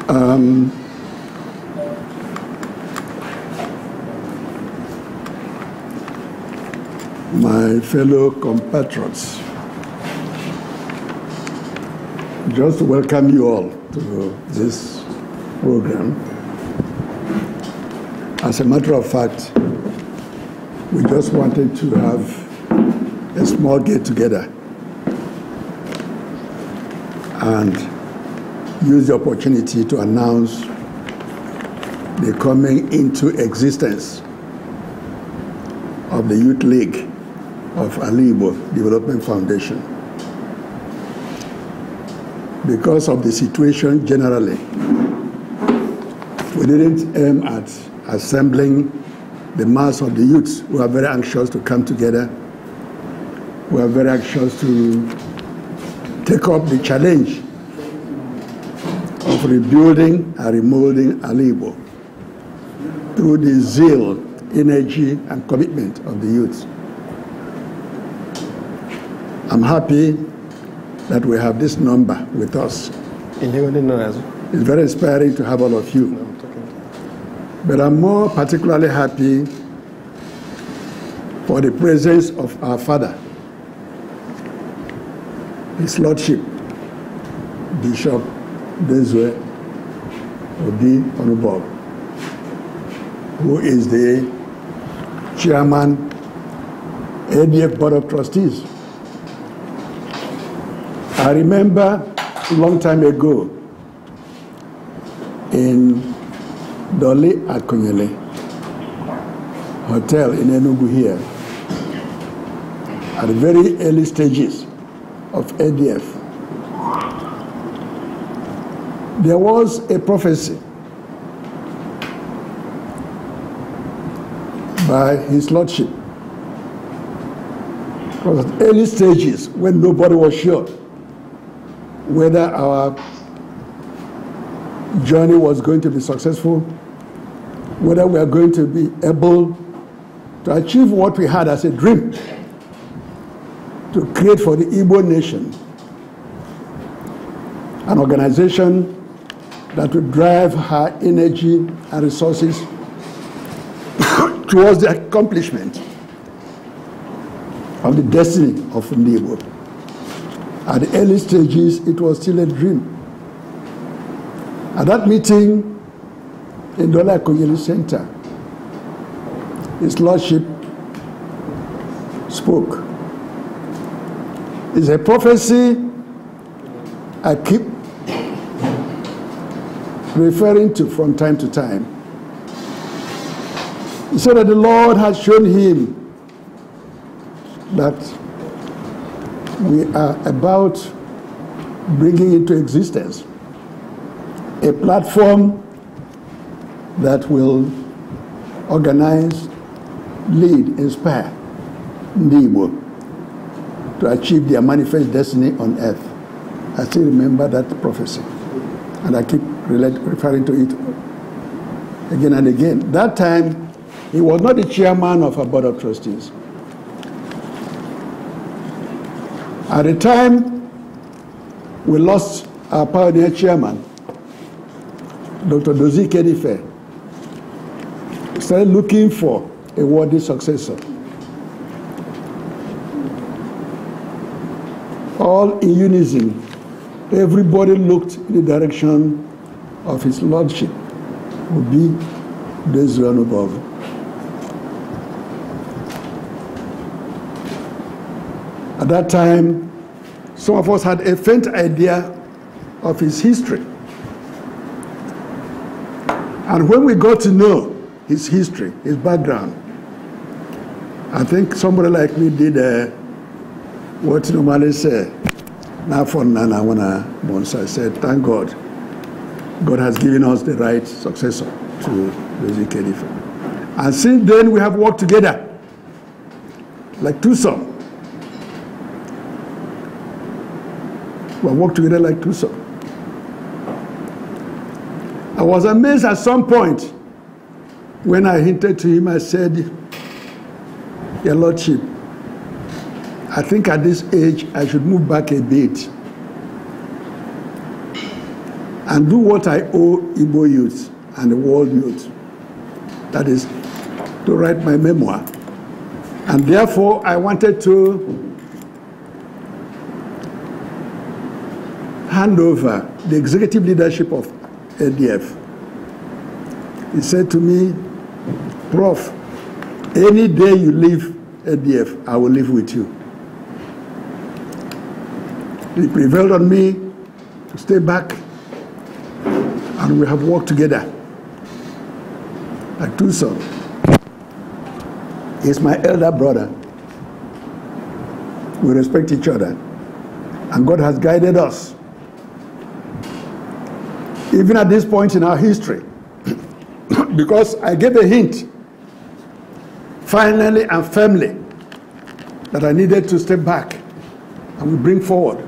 My fellow compatriots, just to welcome you all to this program. As a matter of fact, we just wanted to have a small get-together and use the opportunity to announce the coming into existence of the Youth League of Alibo Development Foundation. Because of the situation generally, we didn't aim at assembling the mass of the youths who are very anxious to come together, who are very anxious to take up the challenge of rebuilding and remolding Alibo through the zeal, energy, and commitment of the youth. I'm happy that we have this number with us. It's very inspiring to have all of you. But I'm more particularly happy for the presence of our father, His Lordship, Bishop Dezwe Obi Onubog, who is the Chairman, ADF Board of Trustees. I remember a long time ago in Dolly Akonyele Hotel in Enugu here, at the very early stages of ADF, there was a prophecy by His Lordship. It was at early stages when nobody was sure whether our journey was going to be successful, whether we are going to be able to achieve what we had as a dream to create for the Igbo nation an organization that would drive her energy and resources towards the accomplishment of the destiny of Igbo. At the early stages, it was still a dream. At that meeting in Dola Akonyele Center, His Lordship spoke. It's a prophecy I keep referring to from time to time. He said that the Lord has shown him that we are about bringing into existence a platform that will organize, lead, inspire Igbo to achieve their manifest destiny on earth. I still remember that prophecy, and I keep referring to it again and again. That time, he was not the chairman of our board of trustees. At the time, we lost our pioneer chairman, Dr. Dozie Kedife. We started looking for a worthy successor. All in unison, everybody looked in the direction of His Lordship, would be Dezwe above. At that time, some of us had a faint idea of his history. And when we got to know his history, his background, I think somebody like me did what Nwala said. Now for Nana, I said, thank God. God has given us the right successor to Dozie Kedife. And since then, we have worked together like two sons. We have worked together like two sons. I was amazed at some point when I hinted to him, I said, Your Lordship, I think at this age I should move back a bit and do what I owe Igbo youth and the world youth. That is, to write my memoir. And therefore, I wanted to hand over the executive leadership of ADF. He said to me, Prof, any day you leave ADF, I will live with you. He prevailed on me to stay back, and we have worked together like two sons. He's my elder brother. We respect each other, and God has guided us. Even at this point in our history, because I gave a hint, finally and firmly, that I needed to step back and we bring forward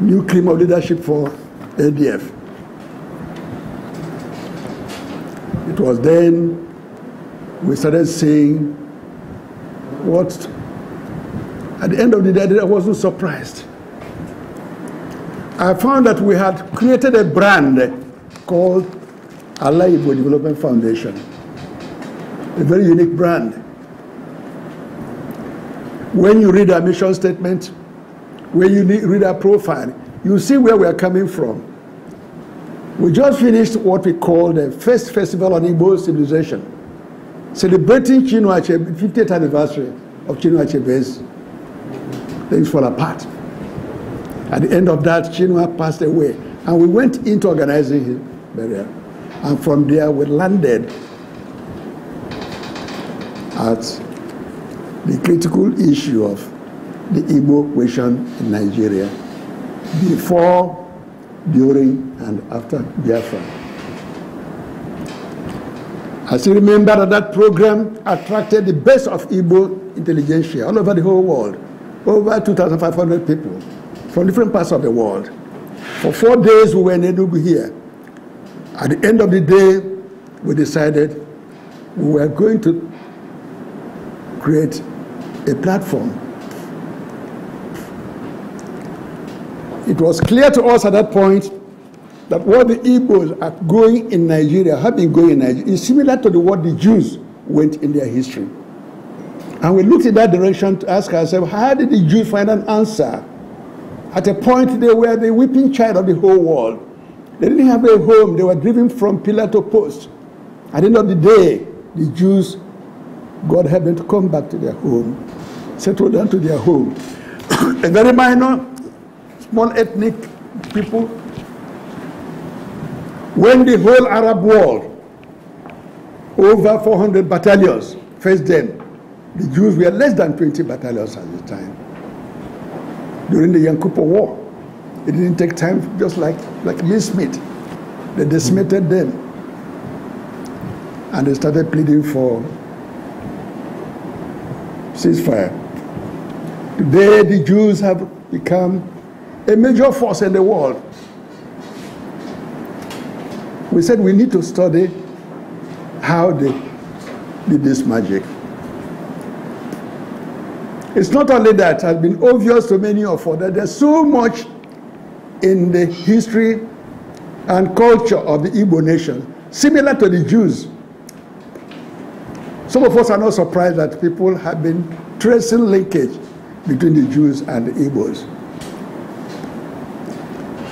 new cream of leadership for ADF. It was then we started seeing what, at the end of the day, I wasn't surprised. I found that we had created a brand called Ala Igbo Development Foundation, a very unique brand. When you read our mission statement, when you read our profile, you see where we are coming from. We just finished what we call the first festival on Igbo civilization, celebrating Chinua Achebe, 50th anniversary of Chinua Achebe's Things Fall Apart. At the end of that, Chinua passed away, and we went into organizing his burial. And from there, we landed at the critical issue of the Igbo question in Nigeria, before, during, and after Biafra. I still remember that that program attracted the best of Igbo intelligentsia all over the whole world, over 2,500 people from different parts of the world. For 4 days, we were in Enugu here. At the end of the day, we decided we were going to create a platform. It was clear to us at that point that what the Igbos are going in Nigeria, have been going in Nigeria, is similar to what the Jews went in their history. And we looked in that direction to ask ourselves, how did the Jews find an answer? At a point, they were the weeping child of the whole world. They didn't have a home. They were driven from pillar to post. At the end of the day, the Jews, God helped them to come back to their home, settle down to their home. A very minor, small ethnic people. When the whole Arab world, over 400 battalions, faced them, the Jews were less than 20 battalions at the time. During the Yom Kippur War, it didn't take time, just like mincemeat. They decimated them. And they started pleading for ceasefire. Today, the Jews have become a major force in the world. We said we need to study how they did this magic. It's not only that, it has been obvious to many of us that there's so much in the history and culture of the Igbo nation, similar to the Jews. Some of us are not surprised that people have been tracing linkage between the Jews and the Igbos.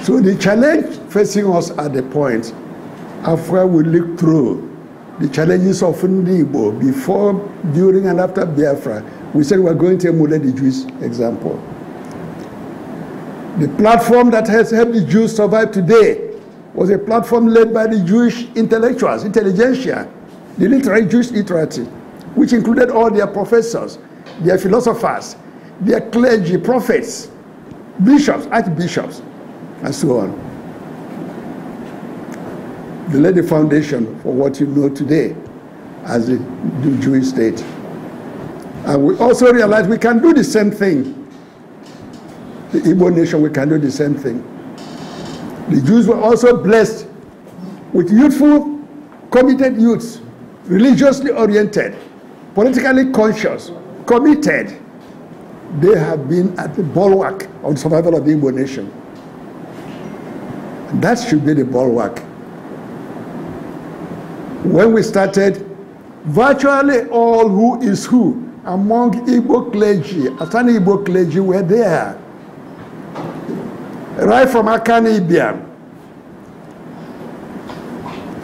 So the challenge facing us at the point, after we look through the challenges of Igbo before, during, and after Biafra, we said we're going to emulate the Jewish example. The platform that has helped the Jews survive today was a platform led by the Jewish intellectuals, intelligentsia, the literary Jewish literati, which included all their professors, their philosophers, their clergy, prophets, bishops, archbishops, and so on. They laid the foundation for what you know today as the Jewish state. And we also realized we can do the same thing. The Igbo nation, we can do the same thing. The Jews were also blessed with youthful, committed youths, religiously oriented, politically conscious, committed. They have been at the bulwark of the survival of the Igbo nation. That should be the bulwark. When we started, virtually all who is who among Igbo clergy, Asani Igbo clergy were there. Right from Akani Ibiam,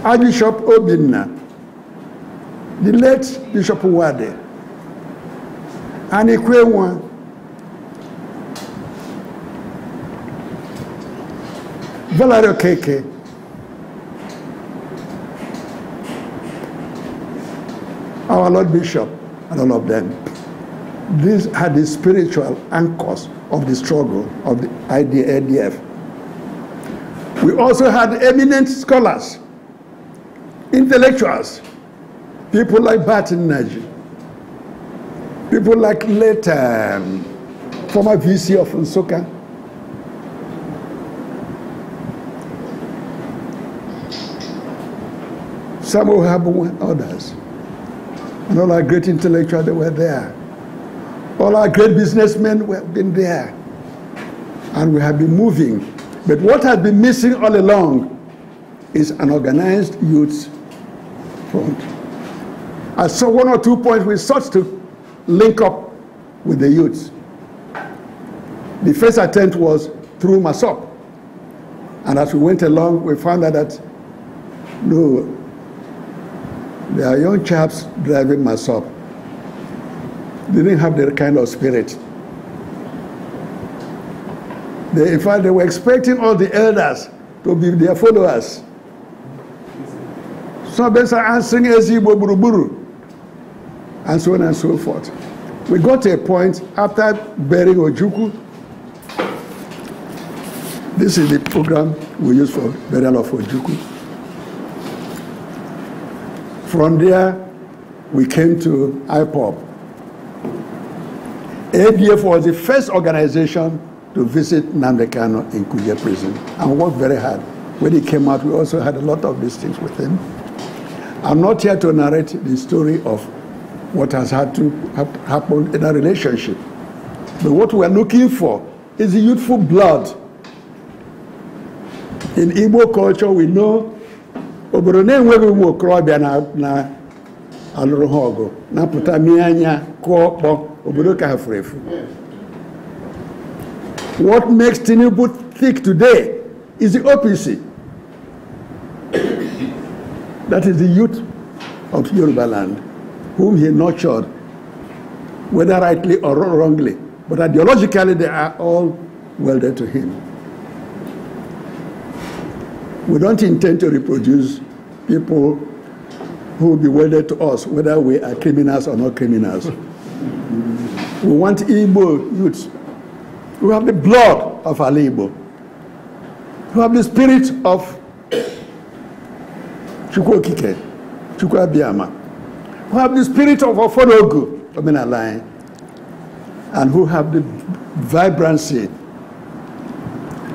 Archbishop Obinna, the late Bishop Wade, and Ikwewa, Valerio Keke, our Lord Bishop, and all of them. These had the spiritual anchors of the struggle of the ADF. We also had eminent scholars, intellectuals, people like Barton Naji, people like late former VC of Nsukka, Samuel Habu and others. And all our great intellectuals, they were there. All our great businessmen have been there. And we have been moving. But what has been missing all along is an organized youth front. I saw one or 2 points we sought to link up with the youth. The first attempt was through MASOP. And as we went along, we found out that, no, there are young chaps driving MASOP. They didn't have that kind of spirit. In fact, they were expecting all the elders to be their followers. Some of them are answering Ezigbo Buruburu, and so on and so forth. We got to a point after burying Ojukwu. This is the program we use for burial of Ojukwu. From there, we came to IPOB. ADF was the first organization to visit Nnamdi Kanu in Kuje prison and worked very hard. When he came out, we also had a lot of these things with him. I'm not here to narrate the story of what has had to happen in a relationship. But what we're looking for is the youthful blood. In Igbo culture, we know oborone nweghị ụmụ okorobịa na alụrụ ha ọgụ na-apụta mie anya kụọ ọkpọ obodo ka ha furu efu. What makes Tinubu thick today is the OPC. That is the youth of Yoruba land, whom he nurtured, whether rightly or wrongly. But ideologically, they are all welded to him. We don't intend to reproduce people who will be welded to us, whether we are criminals or not criminals. We want Igbo youths who have the blood of Ali Igbo, who have the spirit of Chukwu Okike, Chukwu Abiyama, who have the spirit of Ofodogu, Omenalai, and who have the vibrancy.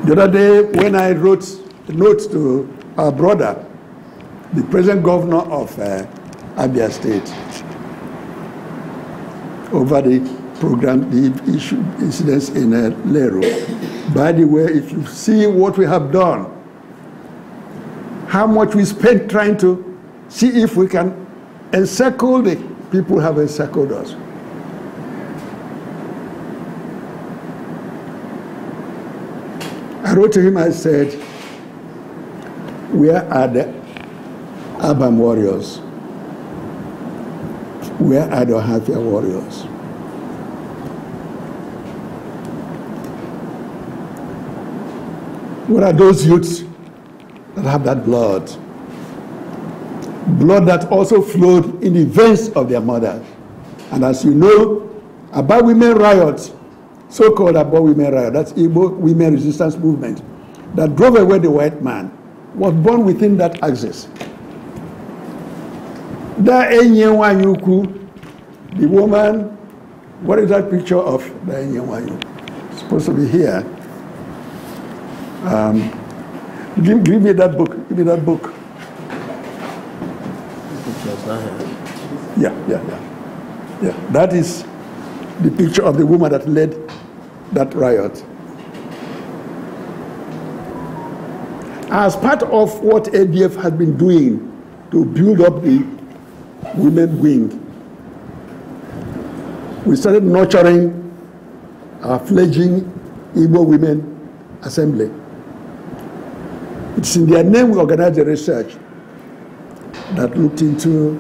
The other day, when I wrote a note to our brother, the present governor of Abia State, over the program, the incidents in Lero. By the way, if you see what we have done, how much we spent trying to see if we can encircle the people who have encircled us. I wrote to him, I said, where are the urban warriors? Where are the Ohafia warriors? Where are those youths that have that blood? Blood that also flowed in the veins of their mothers. And as you know, about women riots, so-called about women riot, that's Igbo women resistance movement, that drove away the white man, was born within that axis. The woman, what is that picture of the Enyewanyu? It's supposed to be here. Give me that book. Give me that book. Yeah. That is the picture of the woman that led that riot. As part of what ADF has been doing to build up the women wing, we started nurturing our fledgling Igbo Women Assembly. It's in their name we organized the research that looked into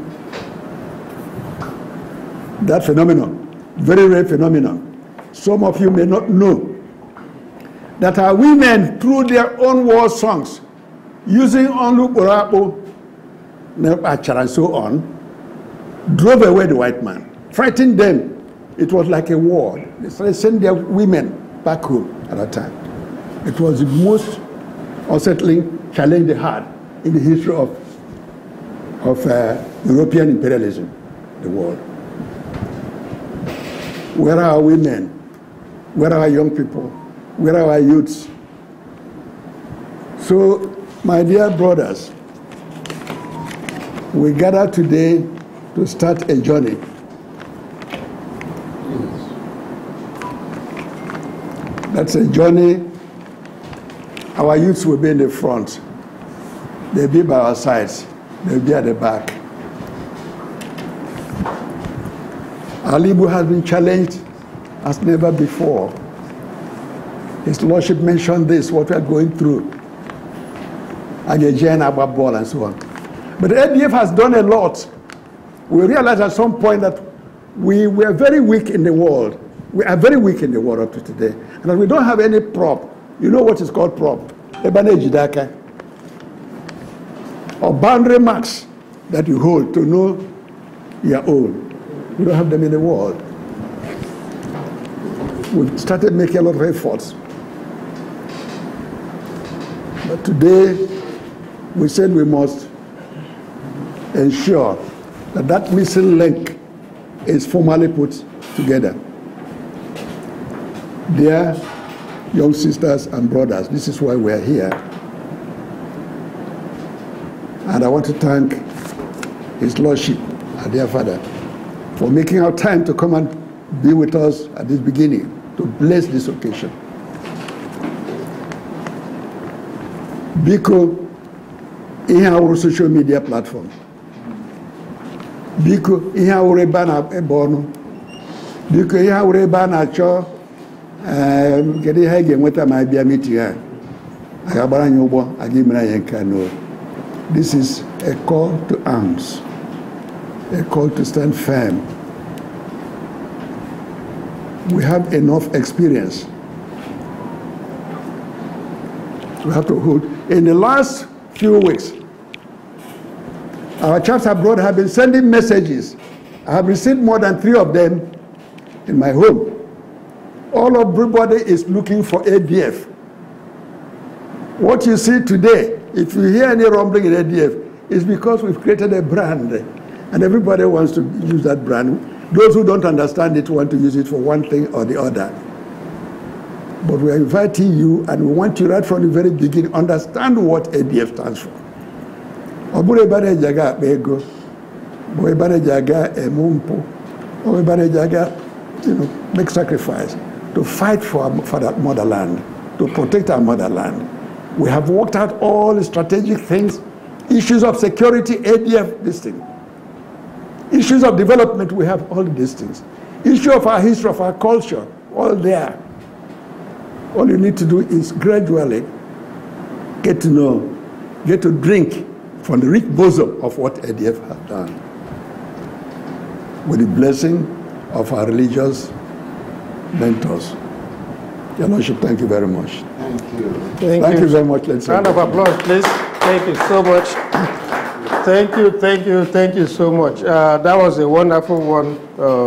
that phenomenon, very rare phenomenon. Some of you may not know that our women, through their own war songs, using Onlu Borapo, Achara and so on, drove away the white man, frightened them. It was like a war. They started sending their women back home at that time. It was the most unsettling challenge they had in the history of European imperialism, the world. Where are our women? Where are our young people? Where are our youths? So, my dear brothers, we gather today to start a journey. That's a journey. Our youths will be in the front. They'll be by our sides. They'll be at the back. Alibu has been challenged as never before. His Lordship mentioned this, what we are going through. Again, about ball and so on. But ADF has done a lot. We realized at some point that we were very weak in the world. We are very weak in the world up to today. And that we don't have any prop. You know what is called prop? Or boundary marks that you hold to know your own. We don't have them in the world. We started making a lot of efforts. But today, we said we must ensure that that missing link is formally put together. Dear young sisters and brothers, this is why we are here. And I want to thank His Lordship, our dear Father, for making our time to come and be with us at this beginning, to bless this occasion. Biko, ihe our social media platform. Biko, ihe our ebana ebono. Biko, ihe our ebana cho. Kedi ha ga-enweta ma bịa meeting ha. Agabara anyị ụgbọ, aga imere anyị nka no. This is a call to arms, a call to stand firm. We have enough experience. We have to hold. In the last few weeks, our chaps abroad have been sending messages. I have received more than 3 of them in my home. Everybody is looking for ADF. What you see today, if you hear any rumbling in ADF, is because we've created a brand, and everybody wants to use that brand. Those who don't understand it want to use it for one thing or the other. But we are inviting you, and we want you right from the very beginning, understand what ADF stands for. Make sacrifice to fight for that motherland, to protect our motherland. We have worked out all the strategic things, issues of security, ADF, this thing. Issues of development, we have all these things. Issue of our history, of our culture, all there. All you need to do is gradually get to know, get to drink from the rich bosom of what ADF has done. With the blessing of our religious mentors. Your Lordship, thank you very much. Thank you. Thank you very much. Let's round of applause, please. Thank you so much. Thank you so much. That was a wonderful one.